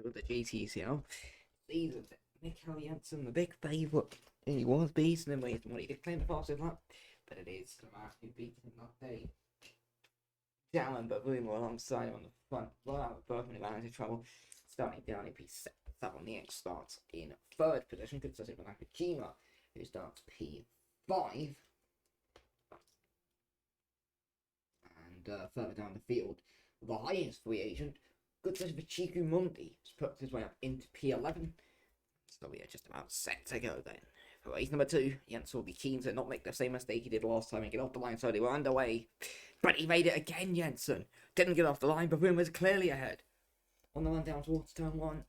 with the JTCL season. Michael Jensen, the big favourite, he was beaten him with money. He did claim the fastest lap, but it is Lamar who beat him that day. Down, but Boomer alongside on the front. Well, Bergman who ran into trouble. Starting down in P7 on the X starts in third position. Good starting for Nakajima, who starts P5. And further down the field, the highest free agent, good starting for Chiku Mundi, has put his way up into P11. So we are just about set to go then. For race number 2, Jensen will be keen to not make the same mistake he did last time and get off the line, so they were underway. But he made it again, Jensen. Didn't get off the line, but Boom was clearly ahead. On the run down towards turn 1,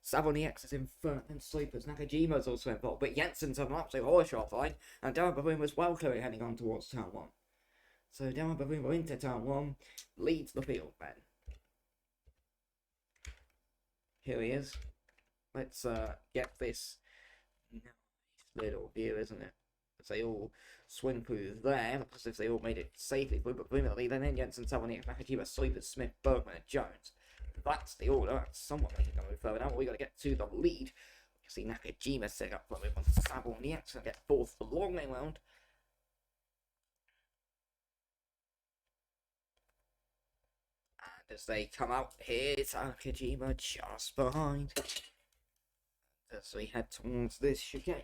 Savonier is in front and Sleepers. Nakajima's also involved, but Jensen's on an absolute horse off the line, and Darren Baboon was well clear heading on towards turn 1. So Darren Baboon into turn 1, leads the field then. Here he is. Let's get this nice little view, isn't it? As they all swing through there, because if they all made it safely through, but brilliantly, then Jensen, Savonier, Nakajima, Sleepers, Smith, Bergman, and Jones. That's the order. That's somewhat making a move further down. But we got to get to the lead. You see Nakajima set up for a move on Savonier, so get fourth the long way round. And as they come out, here's Nakajima just behind. As we head towards this chicane.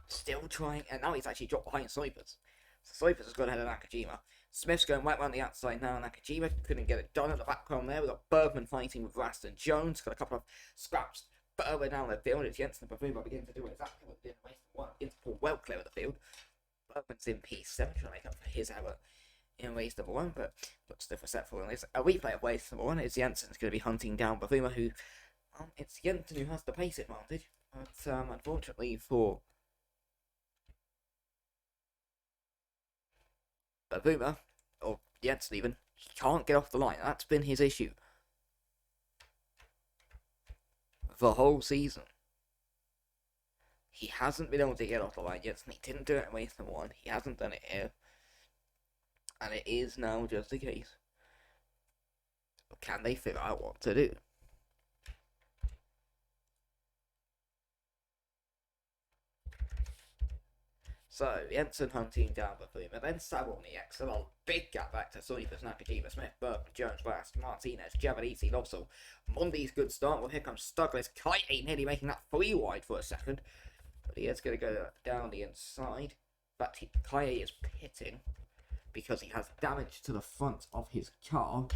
Still trying, and now he's actually dropped behind Sleepers. So Sleepers has gone ahead of Nakajima. Smith's going right around the outside now. Nakajima couldn't get it done at the background there. We've got Bergman fighting with Rast and Jones. Got a couple of scraps further down the field. It's Jensen and Bavuma beginning to do exactly what they did in race 1. Begins to pull well clear of the field. Bergman's in P7 trying to make up for his error in race number 1, but looks still for set for this. A replay of race number 1 is Jensen's going to be hunting down Bavuma, who it's Jensen who has the pace advantage. But unfortunately for Bavuma, or Jensen even, he can't get off the line. That's been his issue the whole season. He hasn't been able to get off the line yet. He didn't do it in race number 1. He hasn't done it here. And it is now just the case. But can they figure out what to do? So, Jensen hunting down Bavuma, then Savonier, a big gap back to Sleepers, Nakajima, Smith, Bergman, Jones, Rast, Martinez, Giavadisi, Lobsell. Mundi's good start. Well, here comes Douglas. Kite nearly making that 3 wide for a second. But he is going to go down the inside. But Kaye is pitting because he has damage to the front of his car.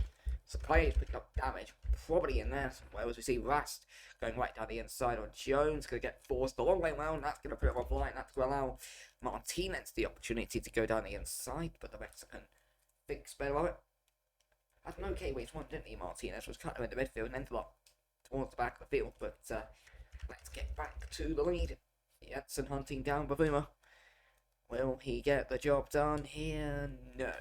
So Kaye is picking up damage, probably in there somewhere, as we see Rast going right down the inside on Jones. Going to get forced the long way round. That's going to put him offline. That's going to allow Martinez the opportunity to go down the inside, but the Mexican thinks better of it. Had an okay race 1, didn't he? Martinez was kind of in the midfield and ended up towards the back of the field, but let's get back to the lead. Jensen hunting down Bavuma. Will he get the job done here? No.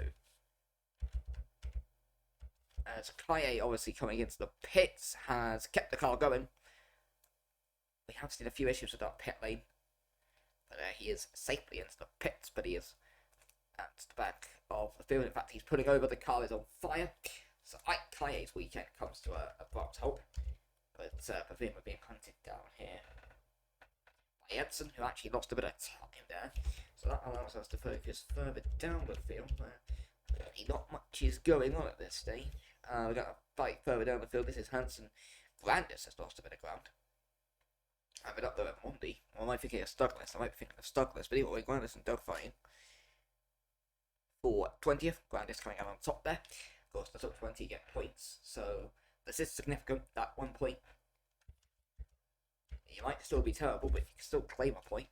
As Kaye, obviously coming into the pits, has kept the car going. We have seen a few issues with that pit lane. But he is safely into the pits, but he is at the back of the field. In fact, he's pulling over. The car is on fire. So Kaye's weekend comes to a abrupt halt. But Bavuma being hunted down here by Jensen, who actually lost a bit of time there. So that allows us to focus further down the field, where really not much is going on at this stage. We've got a fight further down the field. This is Hansen. Brandis has lost a bit of ground. I've been up there at Mundi. Well, I might be thinking of Douglas. I might be thinking of Douglas, but anyway, Brandis and Doug fighting for 20th. Brandis coming out on top there. Of course, the top 20 get points, so this is significant. That 1 point, you might still be terrible, but you can still claim a point.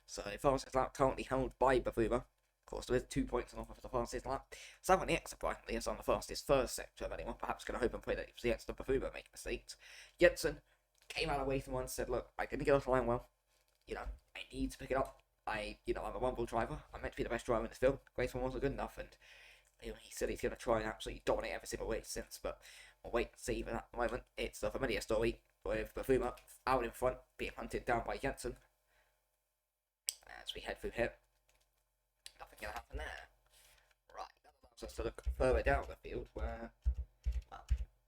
So the fastest lap currently held by Bavuma. Of course, there is 2 points on offer for the fastest lap. Savonier, surprisingly, is on the fastest first sector of anyone. Perhaps going to hope and pray that it's the Jensen and Bavuma make mistakes. Jensen came out of way from one, said, look, I didn't get off the line well. You know, I need to pick it up. I'm a rumble driver. I'm meant to be the best driver in this field. Race 1 wasn't good enough, and he said he's going to try and absolutely dominate every single race since, but we'll wait and see. But at the moment, it's the familiar story with Bavuma out in front, being hunted down by Jensen. As we head through here, nothing going to happen there. Right, that allows prompts us to look further down the field where, well,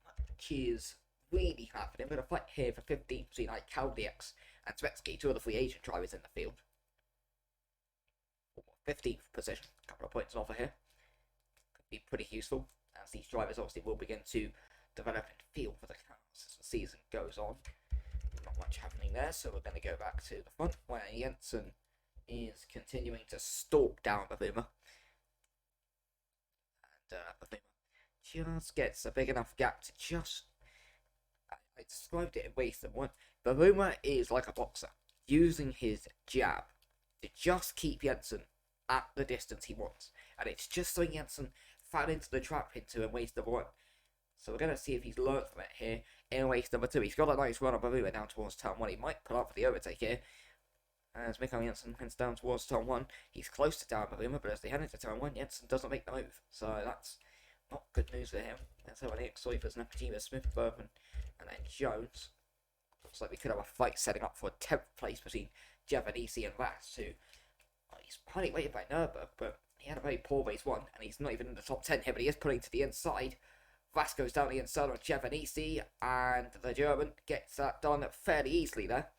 much is really happening. We're going to fight here for 15th between Kaldiaks and Svetsky, two of the free agent drivers in the field. 15th position, a couple of points off here. Could be pretty useful, as these drivers obviously will begin to develop and feel for the cars as the season goes on. Not much happening there, so we're going to go back to the front where Jensen is continuing to stalk down Bavuma. And Bavuma just gets a big enough gap to just... I described it in ways that one. Bavuma is like a boxer, using his jab to just keep Jensen at the distance he wants. And it's just so Jensen fell into the trap into and wasted one. So we're going to see if he's learned from it here in race number 2. He's got a nice run on Bavuma down towards turn 1. He might pull up for the overtake here. As Mikko Jensen heads down towards turn 1. He's close to down Bavuma, but as they head into turn 1, Jensen doesn't make the move. So that's not good news for him. That's how many Soifers, Nakajima, Smith, Bergman, and then Jones. Looks like we could have a fight setting up for 10th place between Javanese and Vass, who he's highly weighted by Nurburgring, but he had a very poor race 1, and he's not even in the top 10 here, but he is pulling to the inside. Vass goes down the inside on Javanese, and the German gets that done fairly easily there.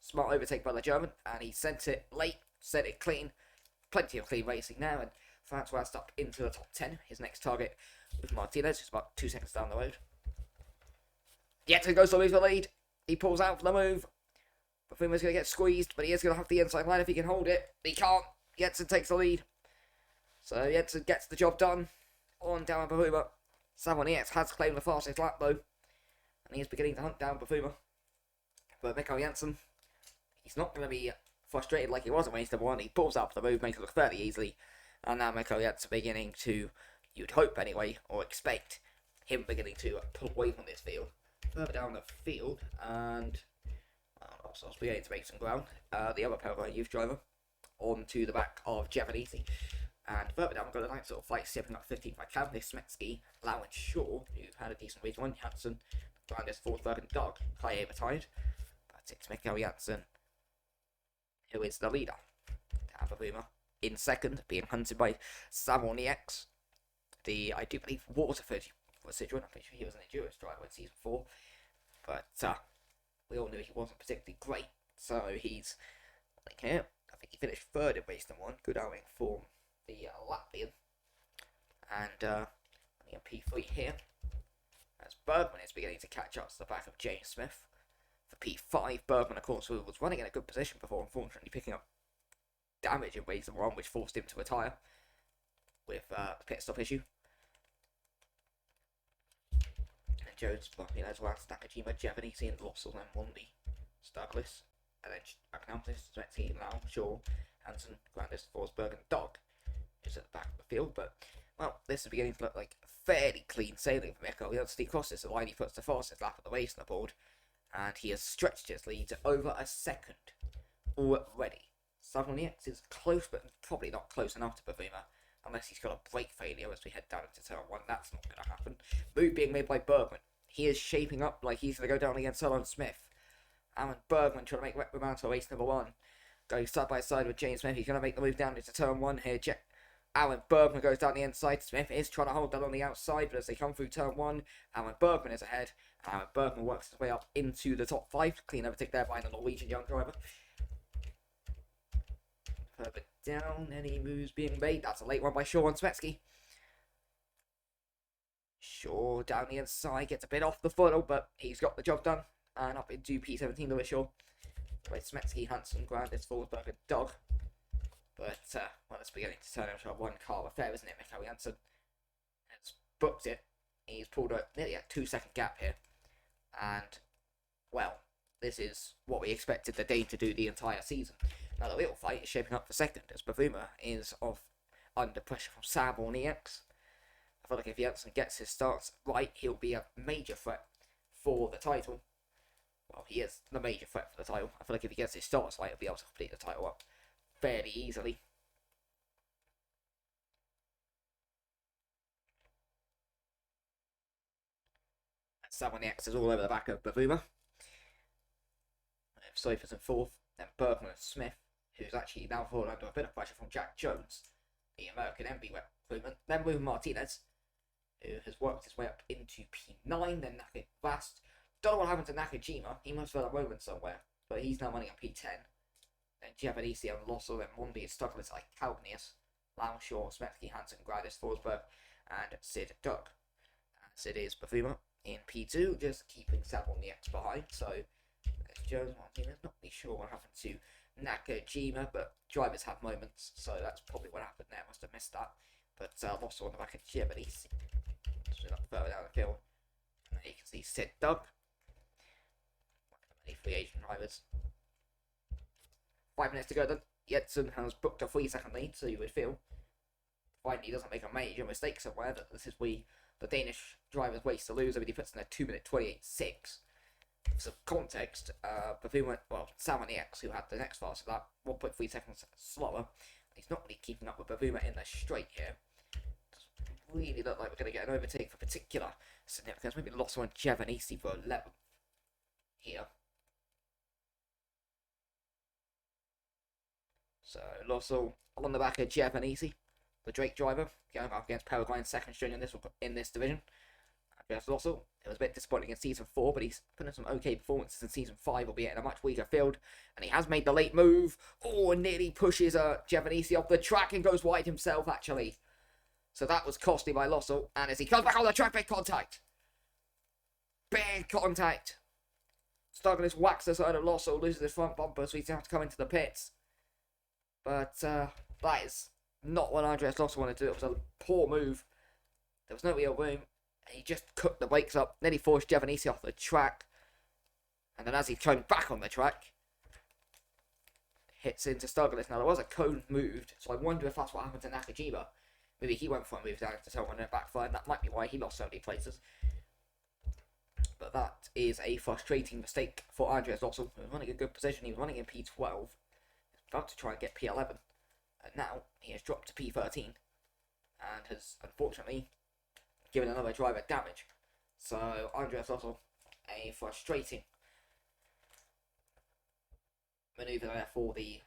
Smart overtake by the German, and he sent it late, sent it clean. Plenty of clean racing now, and Francois up into the top 10. His next target with Martinez, who's about 2 seconds down the road. Jensen goes to lose the lead. He pulls out for the move. Bafuma's going to get squeezed, but he is going to have the inside line if he can hold it. He can't. Jensen takes the lead. So Jensen gets the job done on down Bafuma. Savonier has claimed the fastest lap though, and he is beginning to hunt down Bafuma. But Mikko Jensen, he's not going to be frustrated like he was at race number 1. He pulls up the move, makes it look fairly easily, and now Mikko Jensen beginning to, you'd hope anyway, or expect him beginning to pull away from this field. Further down the field, and also beginning to make some ground. The other Paraguay youth driver onto the back of Javanese. And further down, we've got a nice sort of fight stepping up 15th by Cavendish, Smetsky, Lau and Shaw, who've had a decent race 1. Janssen, Brandis, Forsberg and Dog, high overtide. But it's Mikko Janssen who is the leader. Bavuma in second, being hunted by Savonier. I do believe Waterford was Citroen. I'm pretty sure he was an Endurance driver in season 4. But we all knew he wasn't particularly great. So he's, like here, I think he finished 3rd in race number 1. Good outing for the Latvian. And P3 here. As Bergman is beginning to catch up to the back of James Smith. For P5, Bergman, of course, who was running in a good position before, unfortunately picking up damage in race number 1, which forced him to retire with the pit stop issue. And Jones, Martinez, Lance, Nakajima, Javanese, and Lossell, and Mundi, Douglas, and then Acknowledged, Svetsky, Lau, Shaw, Hansen, Grandis, Forsberg, and Dog is at the back of the field. But, well, this is beginning to look like fairly clean sailing for Mikko. He crosses the line, he puts the fastest lap of the race on the board, and he has stretched his lead to over a second already. Savonier is close, but probably not close enough to Bavuma, unless he's got a brake failure as we head down into turn 1. That's not going to happen. Move being made by Bergman. He is shaping up like he's going to go down against Solon Smith. Alan Bergman trying to make reprimand for race number 1. Going side by side with James Smith. He's going to make the move down into turn 1 here. Alan Bergman goes down the inside. Smith is trying to hold that on the outside, but as they come through turn 1, Alan Bergman is ahead. Alan Bergman works his way up into the top 5. Clean overtake there by the Norwegian young driver. Further down, any moves being made? That's a late one by Shaw and Svetsky. Shaw down the inside, gets a bit off the funnel, but he's got the job done. And up into P17 Lewis Shaw. With Smetsky, Hansen, Grandis, Forsberg and Dog. But, well, it's beginning to turn into a one-car affair, isn't it? Mikko Jansen has booked it. He's pulled nearly a 2-second gap here. And, well, this is what we expected the Dane to do the entire season. Now, the real fight is shaping up for second, as Bavuma is under pressure from Savonier. I feel like if Jansen gets his starts right, he'll be a major threat for the title. Well, he is the major threat for the title. I feel like if he gets his starts right, he'll be able to complete the title up fairly easily. And Savonier is all over the back of Bavuma. Soifers in 4th, then Bergman and Smith, who's actually now fallen under a bit of pressure from Jack Jones, the American MB rep, Then with Martinez, who has worked his way up into P9, then Fast. Don't know what happened to Nakajima. He must have had a moment somewhere, but he's now running a P10. Then Giovannici and Losso, then Mondi is stuck with like Calgnius, Langshaw, Smetsky, Hansen, Gradis, Forsberg, and Sid Duck. And Sid is Bavuma in P2, just keeping Sab on the X behind. So there's Jones Martinez. Not really sure what happened to Nakajima, but drivers have moments, so that's probably what happened there. Must have missed that. But Losso on the back of Giovannici. So up further down the field. And there you can see Sid Duck. Many free agent drivers. 5 minutes to go then. Jensen has booked a 3-second lead, so you would feel, provided he doesn't make a major mistake somewhere, that this is the Danish driver's race to lose. I mean, he puts in a 2-minute 28.6. For some context, Sam on the X, who had the next fast of that, 1.3 seconds slower. He's not really keeping up with Bavuma in the straight here. Doesn't really look like we're going to get an overtake for particular significance. Maybe lost one Giovannici for 11th here. So Losso on the back of Giovannici, the Drake driver, going up against Paraguay's second string in this division. Andreas Losso, it was a bit disappointing in Season 4, but he's put in some okay performances in Season 5, albeit in a much weaker field. And he has made the late move. Oh, and nearly pushes Giovannici off the track and goes wide himself, actually. So that was costly by Losso. And as he comes back on the track, big contact. Big contact. Douglas whacks the side of Losso, loses his front bumper, so he's going to have to come into the pits. But that is not what Andreas Losso wanted to do. It was a poor move. There was no real room. He just cooked the brakes up. Then he forced Giovannici off the track. And then as he's coming back on the track, hits into Douglas. Now, there was a cone moved, so I wonder if that's what happened to Nakajima. Maybe he went for a move down into someone and it backfired. That might be why he lost so many places. But that is a frustrating mistake for Andreas Losso. He was running a good position. He was running in P12. About to try and get P11, and now he has dropped to P13 and has unfortunately given another driver damage. So Andreas Losso, a frustrating manoeuvre there for the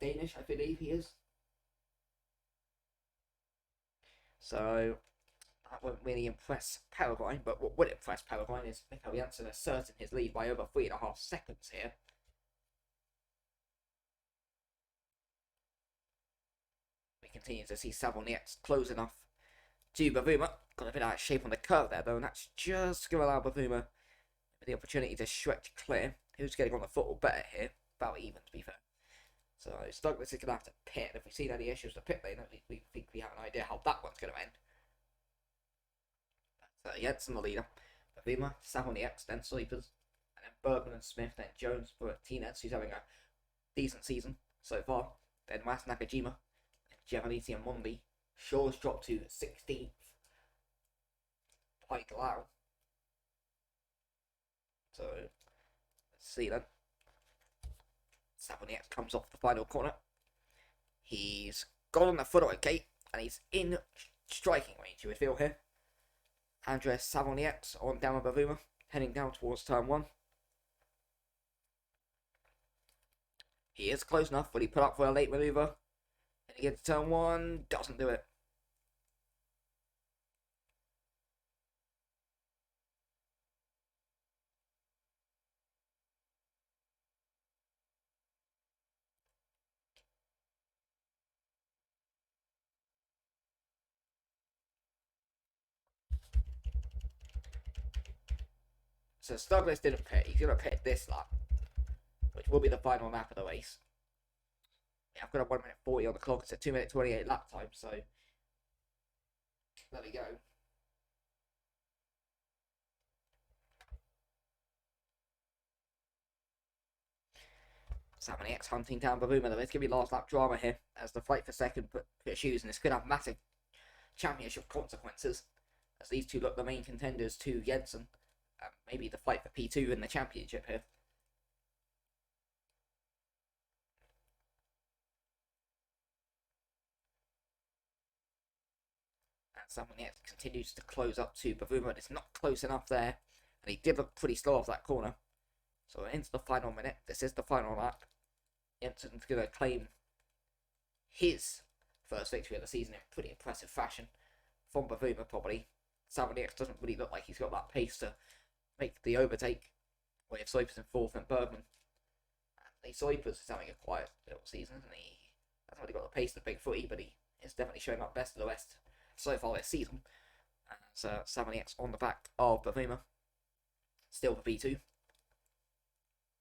Danish, I believe he is. So that won't really impress Paraguay, but what would impress Paraguay is Mikko Jensen asserting his lead by over 3.5 seconds here. Continues to see Sav on the X close enough to Bavuma. Got a bit out of shape on the curve there though, and that's just going to allow Bavuma the opportunity to stretch clear. Who's getting on the foot or better here? About even, to be fair. So Douglas is going to have to pit. If we see any issues with the pit lane, we think we have an idea how that one's going to end. But Jensen the leader. Bavuma, Sav on the X, then Sleepers, and then Bergman and Smith, then Jones for Martinez, who's having a decent season so far. Then Mas Nakajima. Giovannici and Mondi. Shaw's dropped to 16th. Quite loud. So, let's see then. Savoniak comes off the final corner. He's gone on the foot okay, and he's in striking range, you would feel here. Andres Savoniak on down with Bavuma, heading down towards turn 1. He is close enough, but he put up for a late manoeuvre. And he gets to turn 1, doesn't do it. So Douglas didn't pit. He's going to pit this lap, which will be the final lap of the race. Yeah, I've got a 1 minute 40 on the clock. It's a 2 minute 28 lap time, so there we go. Salmon X hunting down Bavuma. There's going to be last lap drama here as the fight for second pursues, and this could have massive championship consequences as these two look the main contenders to Jensen. Maybe the fight for P2 in the championship here. And Salmon X continues to close up to Bavuma, but it's not close enough there, and he did look pretty slow off that corner. So into the final minute. This is the final lap. Jensen's going to claim his first victory of the season in pretty impressive fashion from Bavuma, probably. Savigny doesn't really look like he's got that pace to make the overtake. We have Soipers in 4th and Bergman. And Soipers is having a quiet little season, and he hasn't really got the pace of the big footy, but he is definitely showing up best of the rest so far this season. And so Savigny on the back of Bavuma. Still for P2.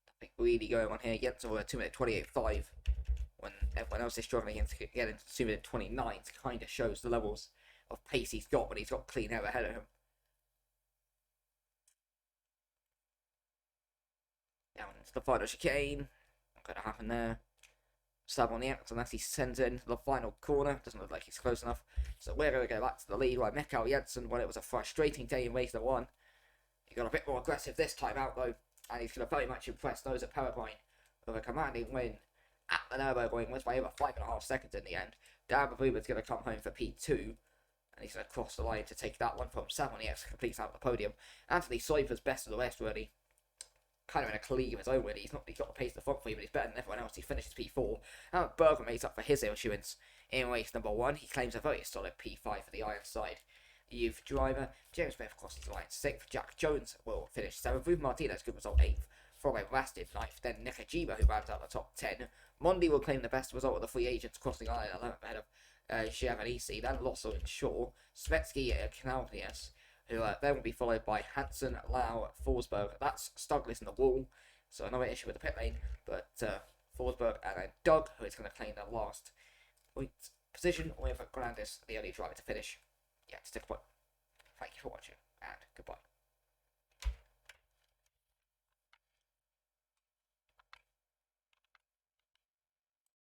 Nothing really going on here. Jensen were 2 minute 28.5 when everyone else is struggling to get into 2 minute 29. It kind of shows the levels of pace he's got, but he's got clean air ahead of him. Down into the final chicane. Not going to happen there. Savigny, unless he sends it into the final corner. Doesn't look like he's close enough. So we're going to go back to the lead by Mikael Jensen when it was a frustrating day in race 1. He got a bit more aggressive this time out though, and he's going to very much impress those at Paraguay with a commanding win at the Nurburgring, wins by over 5.5 seconds in the end. Dan Bavuma's going to come home for P2, and he's going to cross the line to take that one from Savigny, completes out the podium. Anthony Soipers best of the rest, really. Kind of in a league of his own, really. He's got the pace of the front three, but he's better than everyone else. He finishes P4. And Bergman makes up for his issuance in race number 1. He claims a very solid P5 for the Iron side. Youth driver James Smith crosses the line 6th. Jack Jones will finish 7th. Ruth Martinez, good result, 8th. From a Rasted 9th. Then Nikajima, who rounds out the top 10. Mondi will claim the best result of the free agents, crossing the line 11th ahead of Giovanisi. Then Losso and Shaw. Svetsky Knaupius, who then will be followed by Hansen, Lau, Forsberg. That's Stuglis in the wall, so another issue with the pit lane. But Forsberg and then Doug, who is going to claim the last point position, with Grandis, the only driver to finish. Yeah, stick point. Thank you for watching, and goodbye.